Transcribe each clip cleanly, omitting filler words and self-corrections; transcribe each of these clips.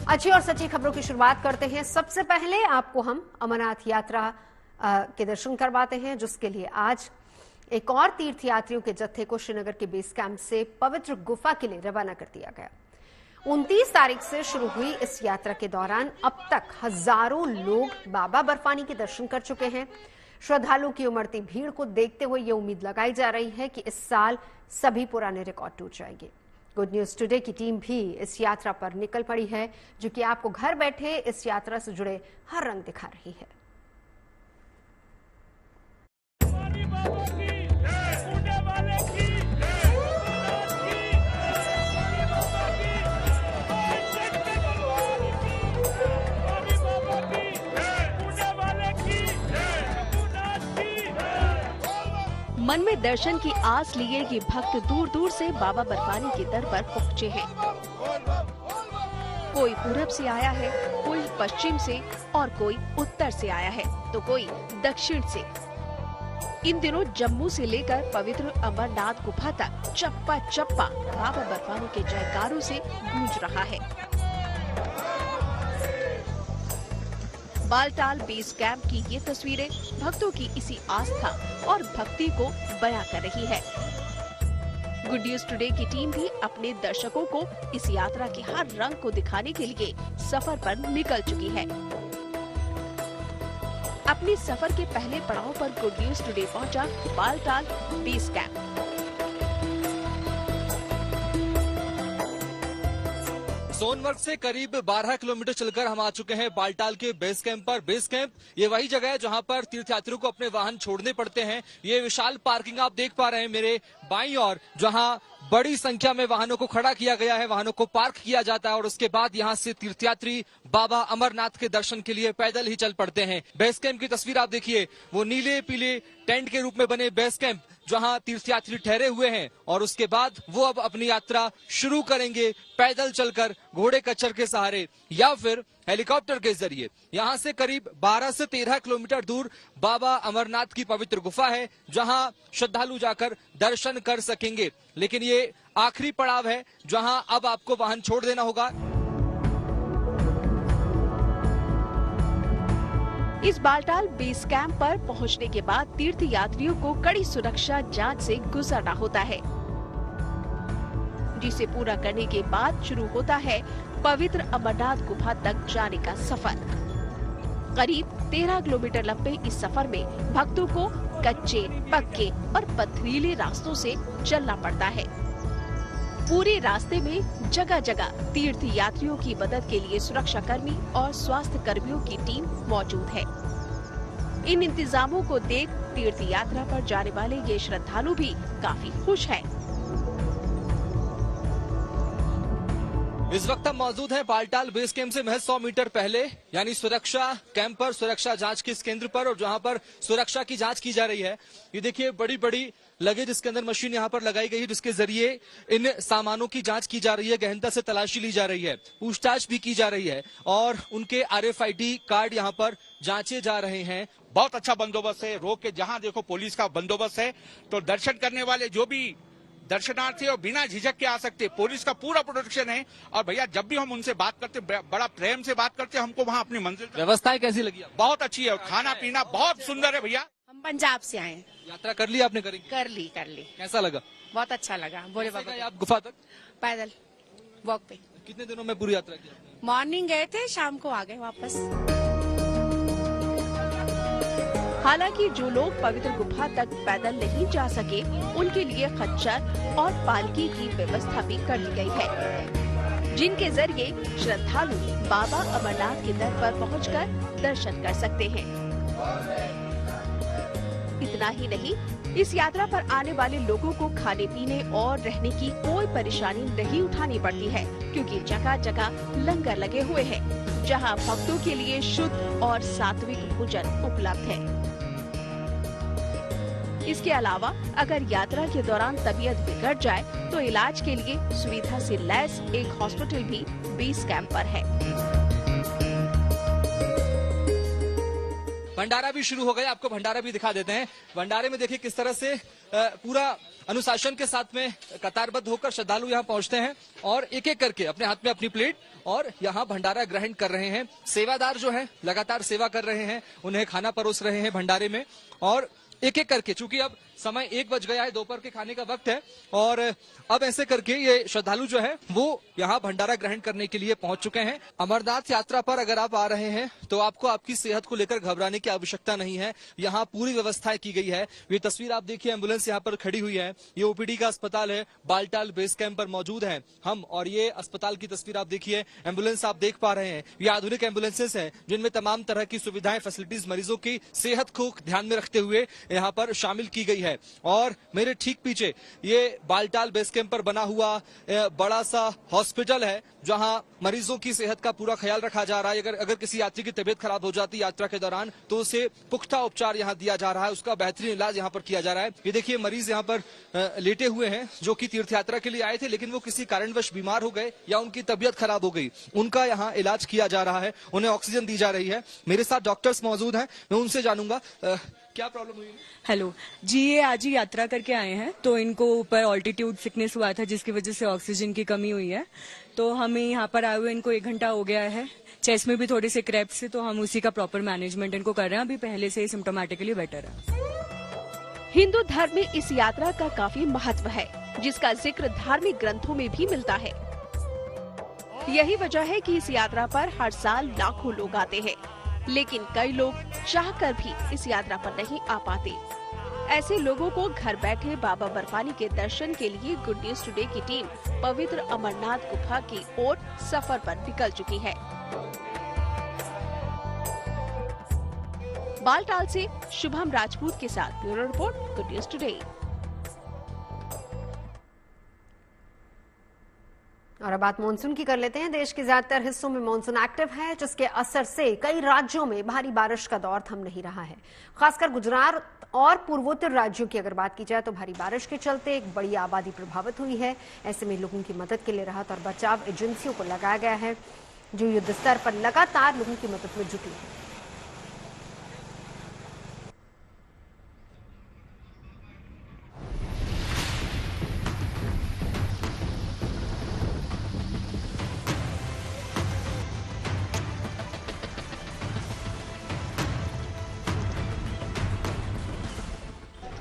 अच्छी और सच्ची खबरों की शुरुआत करते हैं। सबसे पहले आपको हम अमरनाथ यात्रा के दर्शन करवाते हैं, जिसके लिए आज एक और तीर्थयात्रियों के जत्थे को श्रीनगर के बेस कैंप से पवित्र गुफा के लिए रवाना कर दिया गया। 29 तारीख से शुरू हुई इस यात्रा के दौरान अब तक हजारों लोग बाबा बर्फानी के दर्शन कर चुके हैं। श्रद्धालुओं की उमड़ती भीड़ को देखते हुए ये उम्मीद लगाई जा रही है कि इस साल सभी पुराने रिकॉर्ड टूट जाएंगे। गुड न्यूज टुडे की टीम भी इस यात्रा पर निकल पड़ी है, जो कि आपको घर बैठे इस यात्रा से जुड़े हर रंग दिखा रही है। मन में दर्शन की आस लिए ये भक्त दूर दूर से बाबा बर्फानी के दर पर पहुँचे हैं। कोई पूरब से आया है, कोई पश्चिम से और कोई उत्तर से आया है, तो कोई दक्षिण से। इन दिनों जम्मू से लेकर पवित्र अमरनाथ गुफा तक चप्पा चप्पा बाबा बर्फानी के जयकारों से गूंज रहा है। बालटाल बेस कैंप की ये तस्वीरें भक्तों की इसी आस्था और भक्ति को बयां कर रही है। गुड न्यूज टुडे की टीम भी अपने दर्शकों को इस यात्रा के हर रंग को दिखाने के लिए सफर पर निकल चुकी है। अपने सफर के पहले पड़ाव पर गुड न्यूज टुडे पहुंचा बालटाल बेस कैंप। सोनमर्ग से करीब 12 किलोमीटर चलकर हम आ चुके हैं बालटाल के बेस कैंप पर। बेस कैंप ये वही जगह है जहां पर तीर्थयात्रियों को अपने वाहन छोड़ने पड़ते हैं। ये विशाल पार्किंग आप देख पा रहे हैं मेरे बाईं ओर, जहां बड़ी संख्या में वाहनों को खड़ा किया गया है, वाहनों को पार्क किया जाता है और उसके बाद यहां से तीर्थयात्री बाबा अमरनाथ के दर्शन के लिए पैदल ही चल पड़ते हैं। बेस कैंप की तस्वीर आप देखिए, वो नीले पीले टेंट के रूप में बने बेस कैंप जहां तीर्थयात्री ठहरे हुए हैं और उसके बाद वो अब अपनी यात्रा शुरू करेंगे पैदल चलकर, घोड़े कच्चर के सहारे या फिर हेलीकॉप्टर के जरिए। यहां से करीब 12 से 13 किलोमीटर दूर बाबा अमरनाथ की पवित्र गुफा है, जहां श्रद्धालु जाकर दर्शन कर सकेंगे। लेकिन ये आखिरी पड़ाव है जहां अब आपको वाहन छोड़ देना होगा। इस बालटाल बेस कैंप पर पहुंचने के बाद तीर्थ यात्रियों को कड़ी सुरक्षा जांच से गुजरना होता है, जिसे पूरा करने के बाद शुरू होता है पवित्र अमरनाथ गुफा तक जाने का सफर। करीब 13 किलोमीटर लंबे इस सफर में भक्तों को कच्चे, पक्के और पथरीले रास्तों से चलना पड़ता है। पूरे रास्ते में जगह जगह तीर्थ यात्रियों की मदद के लिए सुरक्षा कर्मी और स्वास्थ्य कर्मियों की टीम मौजूद है। इन इंतजामों को देख तीर्थ यात्रा पर जाने वाले ये श्रद्धालु भी काफी खुश हैं। इस वक्त हम मौजूद हैं बालटाल बेस कैंप से महज 100 मीटर पहले, यानी सुरक्षा कैंप पर, सुरक्षा जांच के इस केंद्र पर, और जहां पर सुरक्षा की जांच की जा रही है। ये देखिए बड़ी बड़ी लगेज इसके अंदर मशीन यहां पर लगाई गई है, जिसके जरिए इन सामानों की जांच की जा रही है, गहनता से तलाशी ली जा रही है, पूछताछ भी की जा रही है और उनके RFID कार्ड यहां पर जांचे जा रहे हैं। बहुत अच्छा बंदोबस्त है, रोक के जहां देखो पुलिस का बंदोबस्त है, तो दर्शन करने वाले जो भी दर्शनार्थी और बिना झिझक के आ सकते, पुलिस का पूरा प्रोटेक्शन है। और भैया जब भी हम उनसे बात करते, बड़ा प्रेम से बात करते, हमको वहाँ अपनी मंजिल। व्यवस्थाएं कैसी लगी? बहुत अच्छी है, खाना पीना बहुत सुंदर है भैया। हम पंजाब से आए। यात्रा कर ली आपने? करी? कर ली। कैसा लगा? बहुत अच्छा लगा। भोले बाबा आप गुफा तक पैदल वॉक पे। कितने दिनों में पूरी यात्रा की? मॉर्निंग गए थे, शाम को आ गए वापस। हालांकि जो लोग पवित्र गुफा तक पैदल नहीं जा सके, उनके लिए खच्चर और पालकी की व्यवस्था भी कर दी गई है, जिनके जरिए श्रद्धालु बाबा अमरनाथ के दर पर पहुंचकर दर्शन कर सकते हैं। इतना ही नहीं, इस यात्रा पर आने वाले लोगों को खाने पीने और रहने की कोई परेशानी नहीं उठानी पड़ती है, क्योंकि जगह जगह लंगर लगे हुए हैं, जहां भक्तों के लिए शुद्ध और सात्विक भोजन उपलब्ध है। इसके अलावा अगर यात्रा के दौरान तबीयत बिगड़ जाए तो इलाज के लिए सुविधा से लैस एक हॉस्पिटल भी बेस कैंप पर है। भंडारा भी शुरू हो गया। आपको भंडारा भी दिखा देते हैं। भंडारे में देखिए किस तरह से पूरा अनुशासन के साथ में कतारबद्ध होकर श्रद्धालु यहाँ पहुंचते हैं और एक एक करके अपने हाथ में अपनी प्लेट और यहाँ भंडारा ग्रहण कर रहे हैं। सेवादार जो है लगातार सेवा कर रहे हैं, उन्हें खाना परोस रहे हैं भंडारे में और एक एक करके, चूंकि अब समय 1 बज गया है, दोपहर के खाने का वक्त है और अब ऐसे करके ये श्रद्धालु जो है वो यहाँ भंडारा ग्रहण करने के लिए पहुंच चुके हैं। अमरनाथ यात्रा पर अगर आप आ रहे हैं तो आपको आपकी सेहत को लेकर घबराने की आवश्यकता नहीं है। यहाँ पूरी व्यवस्थाएं की गई है। ये तस्वीर आप देखिए, एम्बुलेंस यहाँ पर खड़ी हुई है। ये ओपीडी का अस्पताल है, बालटाल बेस कैंप पर मौजूद है हम और ये अस्पताल की तस्वीर आप देखिए। एम्बुलेंस आप देख पा रहे हैं, ये आधुनिक एम्बुलेंसेस हैं जिनमें तमाम तरह की सुविधाएं, फैसिलिटीज मरीजों की सेहत को ध्यान में रखते हुए यहाँ पर शामिल की गई है। और मेरे ठीक पीछे ये बालटाल बेस कैंप पर बना हुआ बड़ा सा हॉस्पिटल है जहां मरीजों की सेहत का पूरा ख्याल रखा जा रहा है। अगर किसी यात्री की तबीयत खराब हो जाती है यात्रा के दौरान तो उसे पुख्ता उपचार यहां दिया जा रहा है, उसका बेहतरीन इलाज यहां पर किया जा रहा है। ये देखिए मरीज यहां पर लेटे हुए हैं जो कि तीर्थ यात्रा के लिए आए थे, लेकिन वो किसी कारणवश बीमार हो गए या उनकी तबीयत खराब हो गई, उनका यहाँ इलाज किया जा रहा है, उन्हें ऑक्सीजन दी जा रही है। मेरे साथ डॉक्टर्स मौजूद हैं, मैं उनसे जानूंगा क्या प्रॉब्लम हुई। हेलो जी, ये आज ही यात्रा करके आए हैं तो इनको ऊपर ऑल्टीट्यूड सिकनेस हुआ था जिसकी वजह से ऑक्सीजन की कमी हुई है। तो हमें यहाँ पर आए हुए इनको 1 घंटा हो गया है। चेस्ट में भी थोड़े से क्रैप्स से, तो हम उसी का प्रॉपर मैनेजमेंट इनको कर रहे हैं। अभी पहले से ही सिम्टोमेटिकली बेटर है। हिंदू धर्म में इस यात्रा का काफी महत्व है जिसका जिक्र धार्मिक ग्रंथों में भी मिलता है। यही वजह है कि इस यात्रा पर हर साल लाखों लोग आते हैं, लेकिन कई लोग चाहकर भी इस यात्रा पर नहीं आ पाते। ऐसे लोगों को घर बैठे बाबा बर्फानी के दर्शन के लिए गुड न्यूज टुडे की टीम पवित्र अमरनाथ गुफा की ओर सफर पर निकल चुकी है। बालटाल से शुभम राजपूत के साथ bureau report, good news today. और अब बात मानसून की कर लेते हैं। देश के ज्यादातर हिस्सों में मानसून एक्टिव है जिसके असर से कई राज्यों में भारी बारिश का दौर थम नहीं रहा है। खासकर गुजरात और पूर्वोत्तर राज्यों की अगर बात की जाए तो भारी बारिश के चलते एक बड़ी आबादी प्रभावित हुई है। ऐसे में लोगों की मदद के लिए राहत और बचाव एजेंसियों को लगाया गया है जो युद्ध स्तर पर लगातार लोगों की मदद में जुटी है।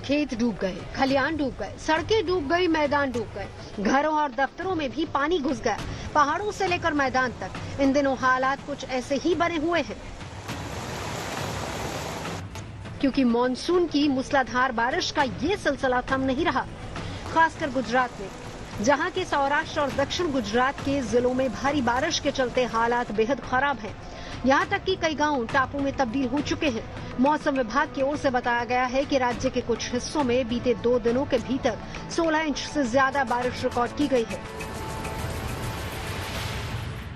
खेत डूब गए, खलियान डूब गए, सड़कें डूब गई, मैदान डूब गए, घरों और दफ्तरों में भी पानी घुस गया। पहाड़ों से लेकर मैदान तक इन दिनों हालात कुछ ऐसे ही बने हुए हैं क्योंकि मॉनसून की मूसलाधार बारिश का ये सिलसिला थम नहीं रहा। खासकर गुजरात में, जहां के सौराष्ट्र और दक्षिण गुजरात के जिलों में भारी बारिश के चलते हालात बेहद खराब हैं। यहां तक कि कई गांव टापू में तब्दील हो चुके हैं। मौसम विभाग की ओर से बताया गया है कि राज्य के कुछ हिस्सों में बीते 2 दिनों के भीतर 16 इंच से ज्यादा बारिश रिकॉर्ड की गई है।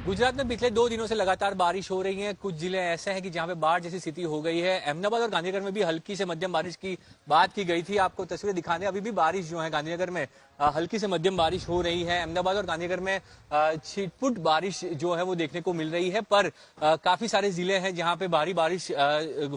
गुजरात में पिछले 2 दिनों से लगातार बारिश हो रही है। कुछ जिले ऐसे हैं कि जहां पे बाढ़ जैसी स्थिति हो गई है। अहमदाबाद और गांधीनगर में भी हल्की से मध्यम बारिश की बात की गई थी। आपको तस्वीरें दिखाने, अभी भी बारिश जो है गांधीनगर में हल्की से मध्यम बारिश हो रही है। अहमदाबाद और गांधीनगर में छिटपुट बारिश जो है वो देखने को मिल रही है, पर काफी सारे जिले हैं जहां पे भारी बारिश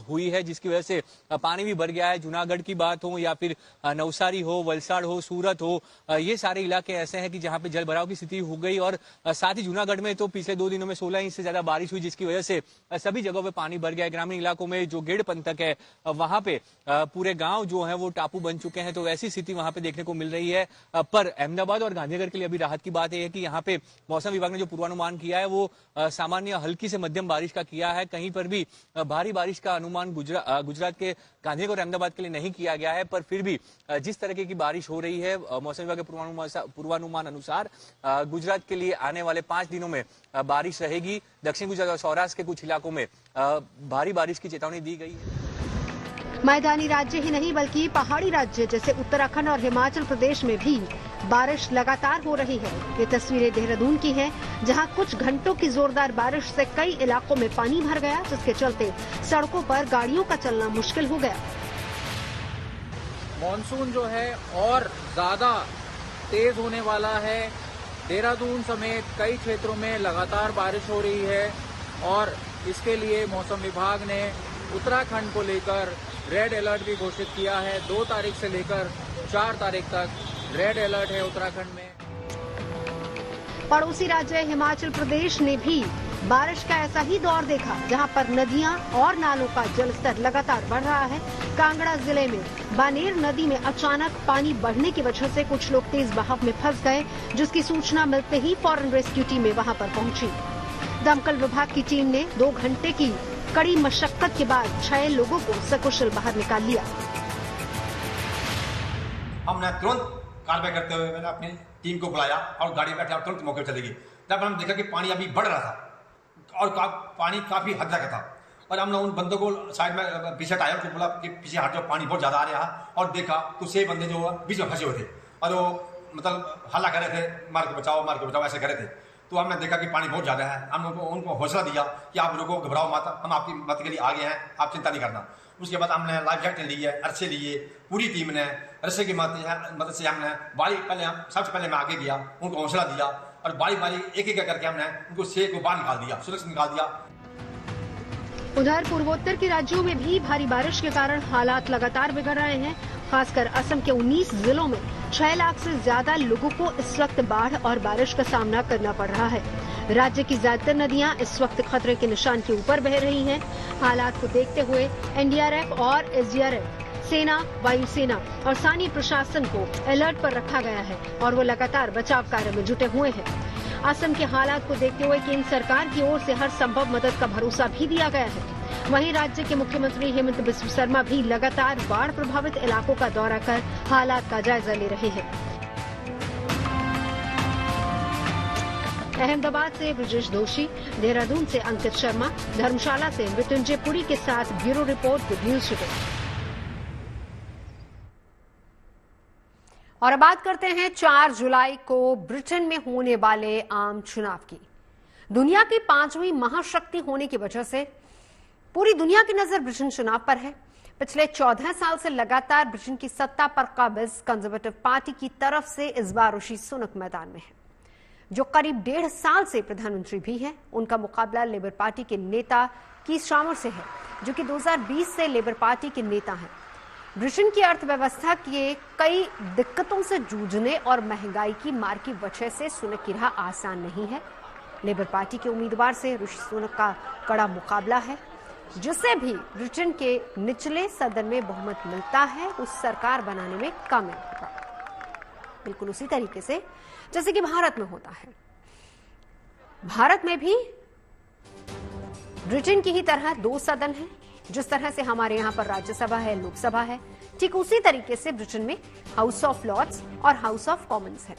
हुई है जिसकी वजह से पानी भी भर गया है। जूनागढ़ की बात हो या फिर नवसारी हो, वलसाड़ हो, सूरत हो, ये सारे इलाके ऐसे हैं कि जहां पे जल भराव की स्थिति हो गई। और साथ ही जूनागढ़ में तो पिछले 2 दिनों में 16 इंच से ज्यादा बारिश हुई जिसकी वजह से सभी जगहों पे पानी भर गया है। ग्रामीण इलाकों में जो गेड़ पंथक है वहां पे पूरे गांव जो है वो टापू बन चुके हैं, तो ऐसी स्थिति वहां पे देखने को मिल रही है। पर अहमदाबाद और गांधीनगर के लिए अभी राहत की बात यह है कि यहाँ पे मौसम विभाग ने जो पूर्वानुमान किया है वो सामान्य हल्की से मध्यम बारिश का किया है। कहीं पर भी भारी बारिश का अनुमान गुजरात के गांधीनगर और अहमदाबाद के लिए नहीं किया गया है, पर फिर भी जिस तरीके की बारिश हो रही है मौसम विभाग के पूर्वानुमान अनुसार गुजरात के लिए आने वाले 5 दिनों में बारिश रहेगी। दक्षिण गुजरात और सौराष्ट्र के कुछ इलाकों में भारी बारिश की चेतावनी दी गई है। मैदानी राज्य ही नहीं बल्कि पहाड़ी राज्य जैसे उत्तराखंड और हिमाचल प्रदेश में भी बारिश लगातार हो रही है। ये तस्वीरें देहरादून की हैं, जहां कुछ घंटों की जोरदार बारिश से कई इलाकों में पानी भर गया जिसके चलते सड़कों पर गाड़ियों का चलना मुश्किल हो गया। मॉनसून जो है और ज्यादा तेज होने वाला है। देहरादून समेत कई क्षेत्रों में लगातार बारिश हो रही है और इसके लिए मौसम विभाग ने उत्तराखंड को लेकर रेड अलर्ट भी घोषित किया है। 2 तारीख से लेकर 4 तारीख तक रेड अलर्ट है उत्तराखंड में। पड़ोसी राज्य हिमाचल प्रदेश ने भी बारिश का ऐसा ही दौर देखा, जहां पर नदियां और नालों का जलस्तर लगातार बढ़ रहा है। कांगड़ा जिले में बानेर नदी में अचानक पानी बढ़ने की वजह से कुछ लोग तेज बहाव में फंस गए, जिसकी सूचना मिलते ही फौरन रेस्क्यू टीमें वहां पर पहुंची। दमकल विभाग की टीम ने 2 घंटे की कड़ी मशक्कत के बाद 6 लोगों को सकुशल बाहर निकाल लिया। हमने तुरंत कार्रवाई करते हुए मैंने अपनी टीम को बुलाया और गाड़ी बैठे और तुरंत मौके पर चले गए। तब हमने देखा कि पानी अभी बढ़ रहा था और पानी काफी हद तक था, और हमने उन बंदों को साइड में पीछे हटाया, उनको बोला कि पीछे हट जाओ, पानी बहुत ज्यादा आ रहा है। और देखा तो 6 बंदे जो बीच में फंसे हुए थे और वो मतलब हल्ला कर रहे थे, मार के बचाओ ऐसे कर रहे थे। तो हमने देखा कि पानी बहुत ज्यादा है। हमने उनको हौसला दिया कि आप लोगों को घबराओ मत, हम आपकी मदद के लिए आ गए हैं, आप चिंता नहीं करना। उसके बाद हमने लाइफ जैकेट लिए, अर्से लिए, पूरी टीम ने अर्से की मदद से हमने सबसे पहले मैं आगे गया, उनको हौसला दिया और बारी एक एक करके हमने उनको 6 को बाहर निकाल दिया, सुरक्षित निकाल दिया। उधर पूर्वोत्तर के राज्यों में भी भारी बारिश के कारण हालात लगातार बिगड़ रहे हैं। खासकर असम के 19 जिलों में 6 लाख से ज्यादा लोगों को इस वक्त बाढ़ और बारिश का सामना करना पड़ रहा है। राज्य की ज्यादातर नदियां इस वक्त खतरे के निशान के ऊपर बह रही हैं। हालात को देखते हुए एनडीआरएफ और एसडीआरएफ, सेना, वायुसेना और स्थानीय प्रशासन को अलर्ट पर रखा गया है और वो लगातार बचाव कार्य में जुटे हुए हैं। असम के हालात को देखते हुए केंद्र सरकार की ओर से हर संभव मदद का भरोसा भी दिया गया है। वहीं राज्य के मुख्यमंत्री हेमंत बिस्व शर्मा भी लगातार बाढ़ प्रभावित इलाकों का दौरा कर हालात का जायजा ले रहे हैं। अहमदाबाद से ब्रजेश दोषी, देहरादून से अंकित शर्मा, धर्मशाला से मृत्युंजय पुरी के साथ bureau report, good news today. और अब बात करते हैं 4 जुलाई को ब्रिटेन में होने वाले आम चुनाव की। दुनिया की 5वीं महाशक्ति होने की वजह से पूरी दुनिया की नजर ब्रिटेन चुनाव पर है। पिछले 14 साल से लगातार ब्रिटेन की सत्ता पर काबिज कंजर्वेटिव पार्टी की तरफ से इस बार ऋषि सुनक मैदान में है, जो करीब 1.5 साल से प्रधानमंत्री भी हैं। उनका मुकाबला लेबर पार्टी के नेता कीर स्टारमर से है, जो कि 2020 से लेबर पार्टी के नेता हैं। ब्रिटेन की अर्थव्यवस्था के कई दिक्कतों से जूझने और महंगाई की मार की वजह से सुनक की राह आसान नहीं है। लेबर पार्टी के उम्मीदवार से ऋषि सुनक का कड़ा मुकाबला है। जिसे भी ब्रिटेन के निचले सदन में बहुमत मिलता है, उस सरकार बनाने में कामयाब होगा, बिल्कुल उसी तरीके से जैसे कि भारत में होता है। भारत में भी ब्रिटेन की ही तरह 2 सदन हैं। जिस तरह से हमारे यहां पर राज्यसभा है, लोकसभा है, ठीक उसी तरीके से ब्रिटेन में हाउस ऑफ लॉर्ड्स और हाउस ऑफ कॉमन्स है।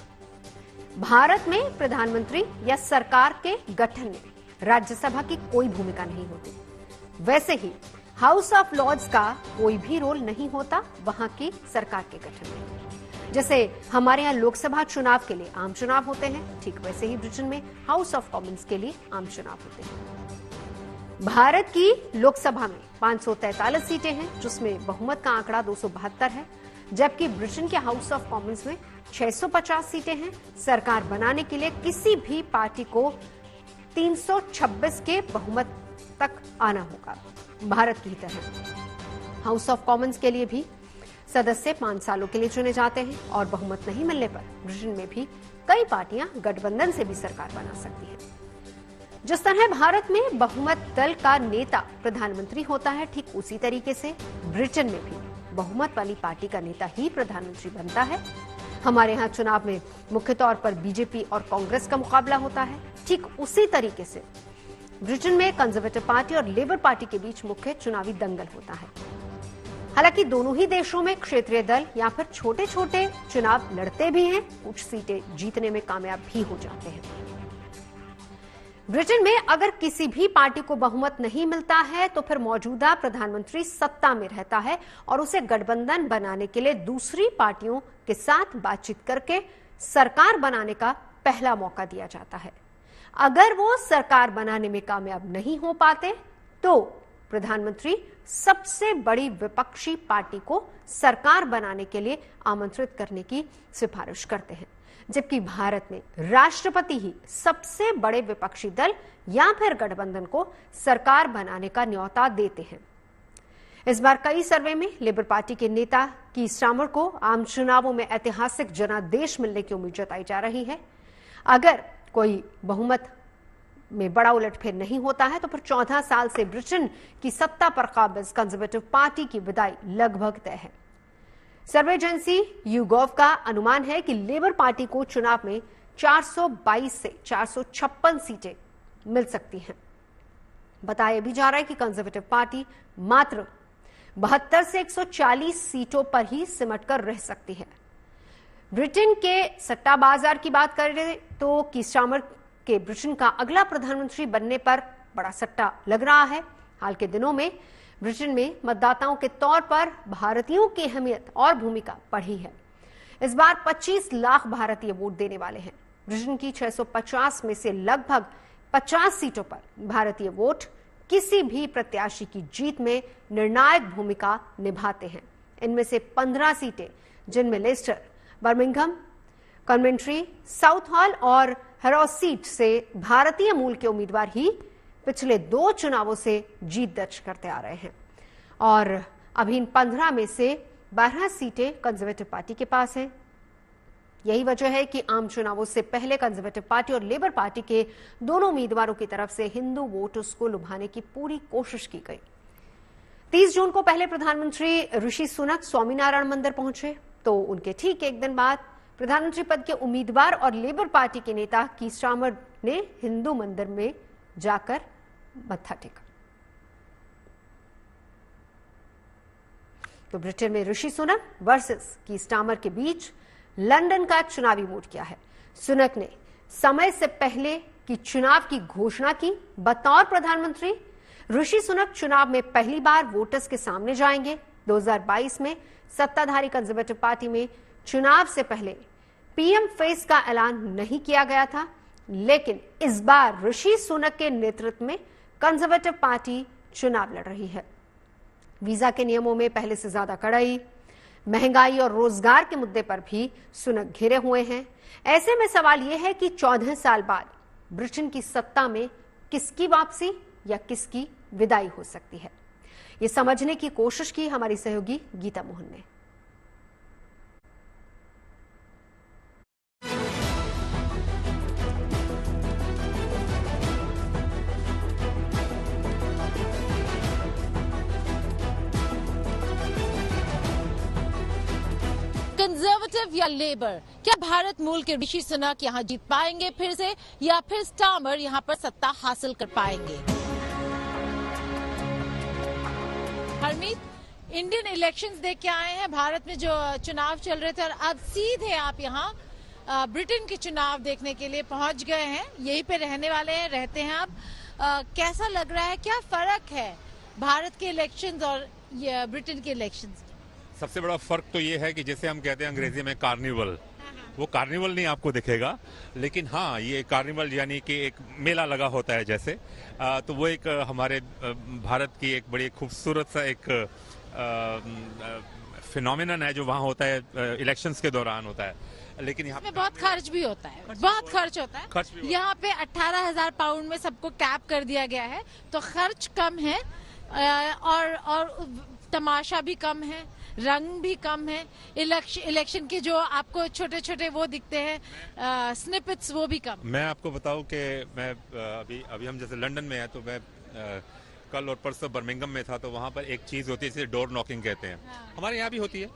भारत में प्रधानमंत्री या सरकार के गठन में राज्यसभा की कोई भूमिका नहीं होती। वैसे ही हाउस ऑफ लॉर्ड्स का कोई भी रोल नहीं होता वहां की सरकार के गठन में। जैसे हमारे यहाँ लोकसभा चुनाव के लिए आम चुनाव होते हैं, ठीक वैसे ही ब्रिटेन में हाउस ऑफ कॉमन्स के लिए आम चुनाव होते हैं। भारत की लोकसभा में 543 सीटें हैं, जिसमें बहुमत का आंकड़ा 272 है, जबकि ब्रिटेन के हाउस ऑफ कॉमन्स में 650 सीटें हैं। सरकार बनाने के लिए किसी भी पार्टी को 326 के बहुमत तक आना होगा। भारत की तरह हाउस ऑफ कॉमन्स के लिए भी सदस्य 5 सालों के लिए चुने जाते हैं और बहुमत नहीं मिलने पर ब्रिटेन में भी कई पार्टियां गठबंधन से भी सरकार बना सकती हैं। जिस तरह भारत में बहुमत दल का नेता प्रधानमंत्री होता है, ठीक उसी तरीके से ब्रिटेन में भी बहुमत वाली पार्टी का नेता ही प्रधानमंत्री बनता है। हमारे यहाँ चुनाव में मुख्य तौर पर बीजेपी और कांग्रेस का मुकाबला होता है, ठीक उसी तरीके से ब्रिटेन में कंजर्वेटिव पार्टी और लेबर पार्टी के बीच मुख्य चुनावी दंगल होता है। हालांकि दोनों ही देशों में क्षेत्रीय दल या फिर छोटे छोटे चुनाव लड़ते भी हैं, कुछ सीटें जीतने में कामयाब भी हो जाते हैं। ब्रिटेन में अगर किसी भी पार्टी को बहुमत नहीं मिलता है तो फिर मौजूदा प्रधानमंत्री सत्ता में रहता है और उसे गठबंधन बनाने के लिए दूसरी पार्टियों के साथ बातचीत करके सरकार बनाने का पहला मौका दिया जाता है। अगर वो सरकार बनाने में कामयाब नहीं हो पाते तो प्रधानमंत्री सबसे बड़ी विपक्षी पार्टी को सरकार बनाने के लिए आमंत्रित करने की सिफारिश करते हैं, जबकि भारत में राष्ट्रपति ही सबसे बड़े विपक्षी दल या फिर गठबंधन को सरकार बनाने का न्योता देते हैं। इस बार कई सर्वे में लेबर पार्टी के नेता की स्टार्मर को आम चुनावों में ऐतिहासिक जनादेश मिलने की उम्मीद जताई जा रही है। अगर कोई बहुमत में बड़ा उलटफेर नहीं होता है तो फिर 14 साल से ब्रिटेन की सत्ता पर काबिज कंजर्वेटिव पार्टी की विदाई लगभग तय है। सर्वे एजेंसी यूगोव का अनुमान है कि लेबर पार्टी को चुनाव में 422 से 456 सीटें मिल सकती हैं। बताया भी जा रहा है कि कंजर्वेटिव पार्टी मात्र 72 से 140 सीटों पर ही सिमटकर रह सकती है। ब्रिटेन के सट्टा बाजार की बात करें तो की स्टार्मर के ब्रिटेन का अगला प्रधानमंत्री बनने पर बड़ा सट्टा लग रहा है। हाल के दिनों में ब्रिटेन में मतदाताओं के तौर पर भारतीयों की अहमियत और भूमिका बढ़ी है। इस बार 25 लाख भारतीय वोट देने वाले हैं। ब्रिटेन की 650 में से लगभग 50 सीटों पर भारतीय वोट किसी भी प्रत्याशी की जीत में निर्णायक भूमिका निभाते हैं। इनमें से 15 सीटें, जिनमें लेस्टर, बर्मिंघम, कन्वेंट्री, साउथ हॉल और हैरो सीट से भारतीय मूल के उम्मीदवार ही पिछले 2 चुनावों से जीत दर्ज करते आ रहे हैं और अभी इन 15 में से 12 सीटें कंजर्वेटिव पार्टी के पास हैं। यही वजह है कि आम चुनावों से पहले कंजर्वेटिव पार्टी और लेबर पार्टी के दोनों उम्मीदवारों की तरफ से हिंदू वोटर्स को लुभाने की पूरी कोशिश की गई। 30 जून को पहले प्रधानमंत्री ऋषि सुनक स्वामीनारायण मंदिर पहुंचे तो उनके ठीक एक दिन बाद प्रधानमंत्री पद के उम्मीदवार और लेबर पार्टी के नेता की स्टार्मर ने हिंदू मंदिर में जाकर मत्था टेका। तो ब्रिटेन में ऋषि सुनक वर्सेस की स्टार्मर के बीच लंदन का चुनावी मूड क्या है। सुनक ने समय से पहले की चुनाव की घोषणा की। बतौर प्रधानमंत्री ऋषि सुनक चुनाव में पहली बार वोटर्स के सामने जाएंगे। 2022 में सत्ताधारी कंजर्वेटिव पार्टी में चुनाव से पहले पीएम फेस का ऐलान नहीं किया गया था, लेकिन इस बार ऋषि सुनक के नेतृत्व में कंजर्वेटिव पार्टी चुनाव लड़ रही है। वीजा के नियमों में पहले से ज्यादा कड़ाई, महंगाई और रोजगार के मुद्दे पर भी सुनक घिरे हुए हैं। ऐसे में सवाल यह है कि 14 साल बाद ब्रिटेन की सत्ता में किसकी वापसी या किसकी विदाई हो सकती है, ये समझने की कोशिश की हमारी सहयोगी गीता मोहन ने। कंजर्वेटिव या लेबर, क्या भारत मूल के ऋषि सुनक यहाँ जीत पाएंगे फिर से या फिर स्टार्मर यहाँ पर सत्ता हासिल कर पाएंगे? हरमीत, इंडियन इलेक्शंस देख के आए हैं। भारत में जो चुनाव चल रहे थे और अब सीधे आप यहाँ ब्रिटेन के चुनाव देखने के लिए पहुंच गए हैं। यहीं पे रहने वाले हैं, रहते हैं आप। कैसा लग रहा है, क्या फर्क है भारत के इलेक्शंस और ब्रिटेन के इलेक्शंस? सबसे बड़ा फर्क तो ये है कि जैसे हम कहते हैं अंग्रेजी में कार्निवल, वो कार्निवल नहीं आपको दिखेगा, लेकिन हाँ ये कार्निवल यानी कि एक मेला लगा होता है जैसे, तो वो एक हमारे भारत की एक बड़ी खूबसूरत सा एक फिनोमिनन है जो वहाँ होता है, इलेक्शंस के दौरान होता है। लेकिन यहाँ पे बहुत खर्च भी होता है, बहुत खर्च होता है। यहाँ पे 18,000 पाउंड में सबको कैप कर दिया गया है, तो खर्च कम है और तमाशा भी कम है, रंग भी कम है। इलेक्शन के जो आपको छोटे छोटे वो दिखते हैं स्निपेट्स, वो भी कम। मैं आपको बताऊं कि मैं अभी हम जैसे लंदन में है तो मैं कल और परसों बर्मिंघम में था, तो वहाँ पर एक चीज होती है जिसे डोर नॉकिंग कहते हैं। हमारे यहाँ भी होती है,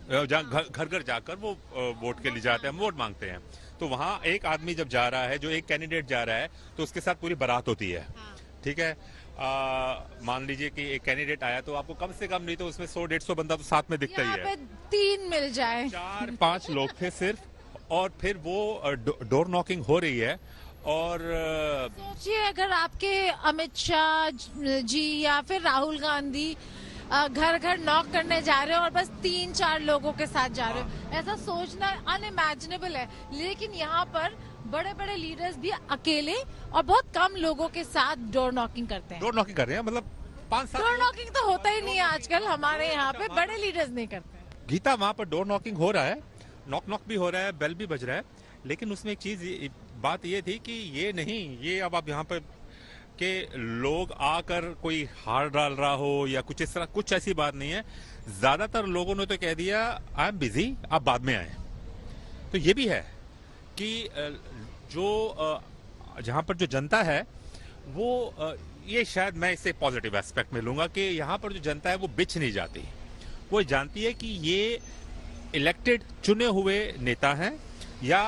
घर घर जाकर वो वोट के लिए जाते हैं, वोट मांगते हैं। तो वहाँ एक आदमी जब जा रहा है, जो एक कैंडिडेट जा रहा है, तो उसके साथ पूरी बारात होती है। ठीक है, मान लीजिए कि एक कैंडिडेट आया तो आपको कम से कम नहीं तो उसमें 100-150 बंदा तो साथ में दिखता ही है। 3 मिल जाए, 4-5 लोग थे सिर्फ, और फिर वो डोर नॉकिंग हो रही है। और सोचिए अगर आपके अमित शाह जी या फिर राहुल गांधी घर घर नॉक करने जा रहे हो और बस 3-4 लोगों के साथ जा रहे हो, ऐसा सोचना अनइमेजिनेबल है। लेकिन यहाँ पर बड़े बड़े लीडर्स भी अकेले और बहुत कम लोगों के साथ डोर नॉकिंग करते हैं। डोर नॉकिंग कर रहे हैं, मतलब 5-7 डोर नॉकिंग तो होता ही नहीं है आजकल हमारे यहाँ पे, बड़े लीडर्स नहीं करते हैं। गीता, वहाँ पर डोर नॉकिंग हो रहा है, नॉक भी हो रहा है, बेल भी बज रहा है, लेकिन उसमें एक चीज बात ये थी कि ये नहीं, ये अब आप यहाँ पर कि लोग आकर कोई हार डाल रहा हो या कुछ इस तरह, कुछ ऐसी बात नहीं है। ज्यादातर लोगों ने तो कह दिया आई एम बिजी, आप बाद में आए। तो ये भी है कि जो जहां पर जो जनता है वो ये शायद मैं इसे पॉजिटिव एस्पेक्ट में लूंगा कि यहाँ पर जो जनता है वो बिछ नहीं जाती, वो जानती है कि ये इलेक्टेड चुने हुए नेता हैं या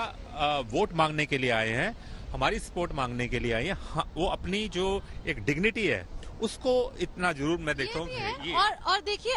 वोट मांगने के लिए आए हैं, हमारी सपोर्ट मांगने के लिए आए हैं। हाँ, वो अपनी जो एक डिग्निटी है उसको इतना जरूर मैं देखता हूँ। और देखिए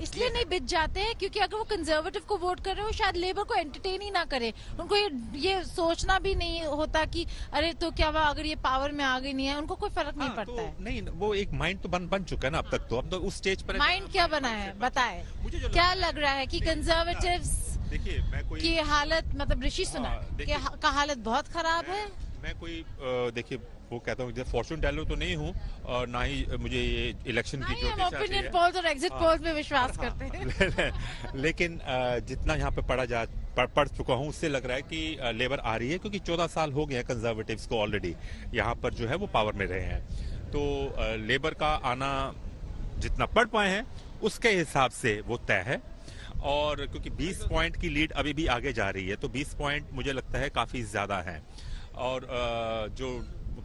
इसलिए नहीं बिच जाते हैं क्योंकि अगर वो कंजर्वेटिव को वोट कर रहे हो शायद लेबर को एंटरटेन ही ना करे, उनको ये सोचना भी नहीं होता कि अरे तो क्या हुआ अगर ये पावर में आ गई नहीं है, उनको कोई फर्क नहीं पड़ता है। नहीं, वो एक माइंड तो बन चुका है ना अब तक, तो अब तो उस स्टेज पर माइंड क्या बना है बताए, क्या लग रहा है कि कंजर्वेटिव्स की हालत, मतलब ऋषि सुनाक का हालत बहुत खराब है। मैं कोई देखिए वो कहता हूँ फॉर्चून टेलर तो नहीं हूँ और ना ही मुझे ये इलेक्शन की ओपिनियन पोल्स और एग्जिट पोल्स में विश्वास करते हैं लेकिन जितना यहाँ पे पढ़ चुका हूँ उससे लग रहा है कि लेबर आ रही है, क्योंकि 14 साल हो गए हैं कंजर्वेटिव्स को ऑलरेडी यहाँ पर जो है वो पावर में रहे हैं। तो लेबर का आना जितना पढ़ पाए हैं उसके हिसाब से वो तय है, और क्योंकि 20 पॉइंट की लीड अभी भी आगे जा रही है, तो 20 पॉइंट मुझे लगता है काफी ज्यादा है। और जो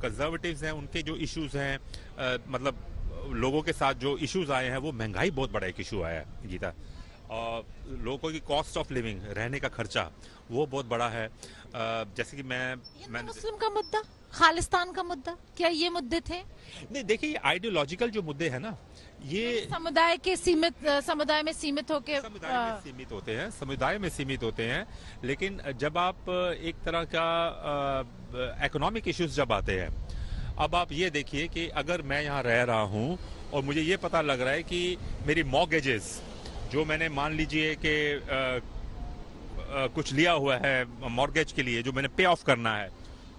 कंजर्वेटिव्स हैं उनके जो इश्यूज हैं, मतलब लोगों के साथ जो इश्यूज आए हैं, वो महंगाई बहुत बड़ा एक इशू आया है गीता, और लोगों की कॉस्ट ऑफ लिविंग, रहने का खर्चा, वो बहुत बड़ा है। जैसे कि मैं मुस्लिम का मुद्दा, खालिस्तान का मुद्दा, क्या ये मुद्दे थे? नहीं, देखिए आइडियोलॉजिकल जो मुद्दे हैं ना, ये समुदाय में सीमित होते हैं, समुदाय में सीमित होते हैं। लेकिन जब आप एक तरह का इकोनॉमिक इश्यूज जब आते हैं, अब आप ये देखिए कि अगर मैं यहाँ रह रहा हूँ और मुझे ये पता लग रहा है कि मेरी मॉर्गेजेस जो मैंने मान लीजिए कि कुछ लिया हुआ है मॉर्गेज के लिए, जो मैंने पे ऑफ करना है,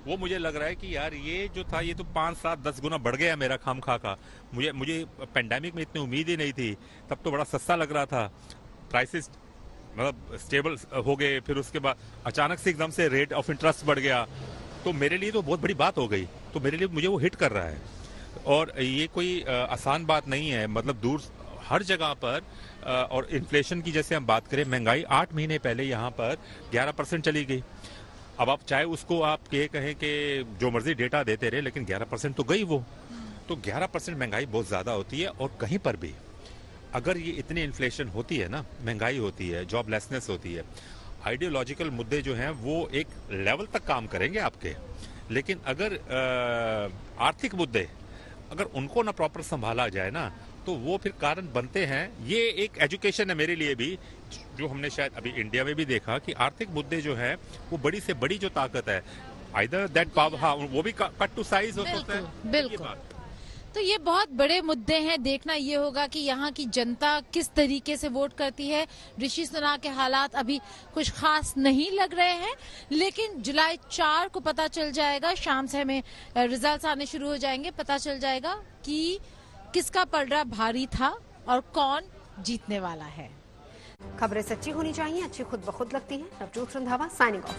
वो मुझे लग रहा है कि यार ये जो था ये तो 5, 7, 10 गुना बढ़ गया मेरा खामखा का। मुझे पेंडेमिक में इतनी उम्मीद ही नहीं थी, तब तो बड़ा सस्ता लग रहा था, प्राइसेस मतलब स्टेबल हो गए, फिर उसके बाद अचानक से एकदम से रेट ऑफ इंटरेस्ट बढ़ गया, तो मेरे लिए तो बहुत बड़ी बात हो गई। तो मेरे लिए मुझे वो हिट कर रहा है, और ये कोई आसान बात नहीं है। मतलब दूर हर जगह पर, और इन्फ्लेशन की जैसे हम बात करें, महंगाई 8 महीने पहले यहाँ पर 11% चली गई। अब आप चाहे उसको आप ये कहें कि जो मर्जी डेटा देते रहे, लेकिन 11% तो गई वो। तो 11% महंगाई बहुत ज्यादा होती है, और कहीं पर भी अगर ये इतनी इन्फ्लेशन होती है ना, महंगाई होती है, जॉबलेसनेस होती है, आइडियोलॉजिकल मुद्दे जो हैं वो एक लेवल तक काम करेंगे आपके, लेकिन अगर आर्थिक मुद्दे अगर उनको ना प्रॉपर संभाला जाए ना, तो वो फिर कारण बनते हैं। ये एक एजुकेशन है मेरे लिए भी, जो हमने शायद अभी इंडिया में भी देखा कि आर्थिक मुद्दे जो है वो बड़ी से बड़ी जो ताकत है, आइदर दैट पावर, हाँ वो भी कट टू साइज हो सकता है। बिल्कुल। तो ये बहुत बड़े मुद्दे हैं, देखना ये होगा कि यहाँ की जनता किस तरीके से वोट करती है। ऋषि सुनाक के हालात अभी कुछ खास नहीं लग रहे हैं, लेकिन जुलाई 4 को पता चल जाएगा, शाम से हमें रिजल्ट्स आने शुरू हो जाएंगे, पता चल जाएगा कि किसका पलड़ा भारी था और कौन जीतने वाला है। खबरें सच्ची होनी चाहिए, अच्छी खुद ब खुद लगती हैं। Navjot Randhawa signing off.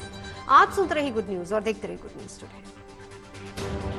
आप सुनते रहिए गुड न्यूज और देखते रहिए गुड न्यूज टुडे।